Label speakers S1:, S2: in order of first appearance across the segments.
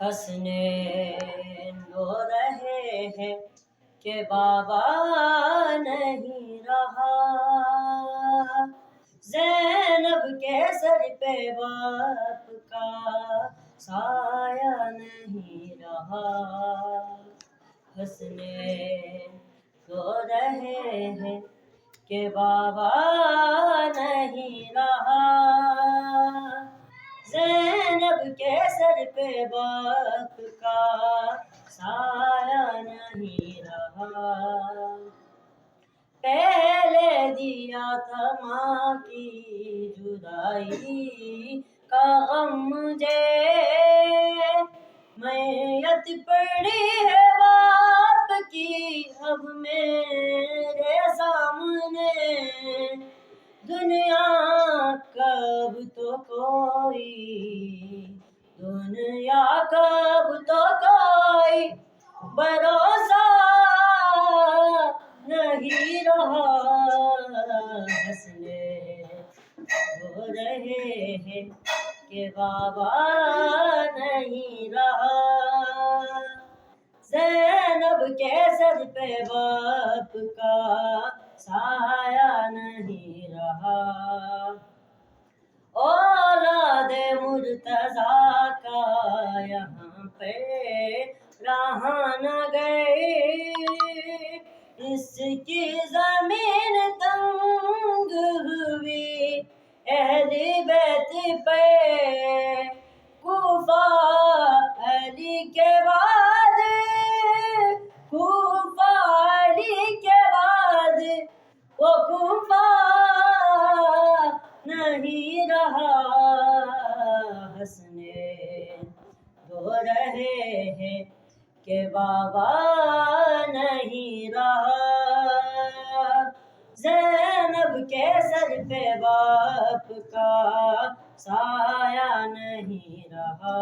S1: حسنین رو رہے ہیں کہ بابا نہیں رہا، زینب کے سر پہ باپ کا سایہ نہیں رہا۔ حسنین رو رہے ہیں کہ بابا نہیں رہا، زینب کے سر پہ باپ کا سایہ نہیں رہا۔ پہلے دیا تھا ماں کی جدائی کا غم مجھے، میت پڑی ہے باپ کی اب میرے سامنے، دنیا کب تو کوئی بھروسہ نہیں رہا۔ حسنین رو رہے ہیں کہ بابا نہیں رہا، زینب کے سر پہ باپ کا سایہ نہیں رہا۔ اولاد مرتضیٰ کا یہاں پہ رہا نہ گئے، اس کی زمین تنگ ہوئی اہل بیت پہ، کوفہ علی کے بعد، کوفہ علی کے بعد وہ کوفہ نہیں رہا۔ حسنین رو رہے ہیں کہ بابا نہیں رہا، زینب کے سر پہ باپ کا سایہ نہیں رہا۔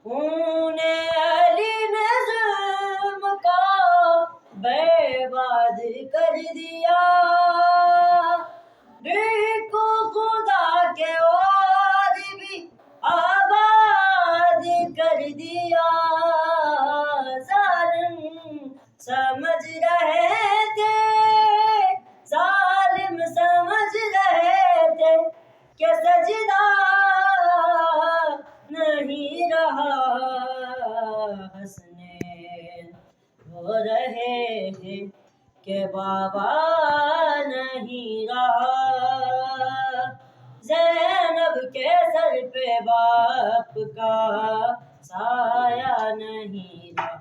S1: خون علی نے ظلم کا برباد کر دیا، دل کو خدا کے اور بھی آباد کر دیا۔ ظالم سمجھ رہے تھے، ظالم سمجھ رہے تھے کہ سجدہ نہیں رہا۔ حسنین رو رہے ہیں کہ بابا نہیں رہا، زینب کے سر پہ باپ کا سایہ نہیں رہا۔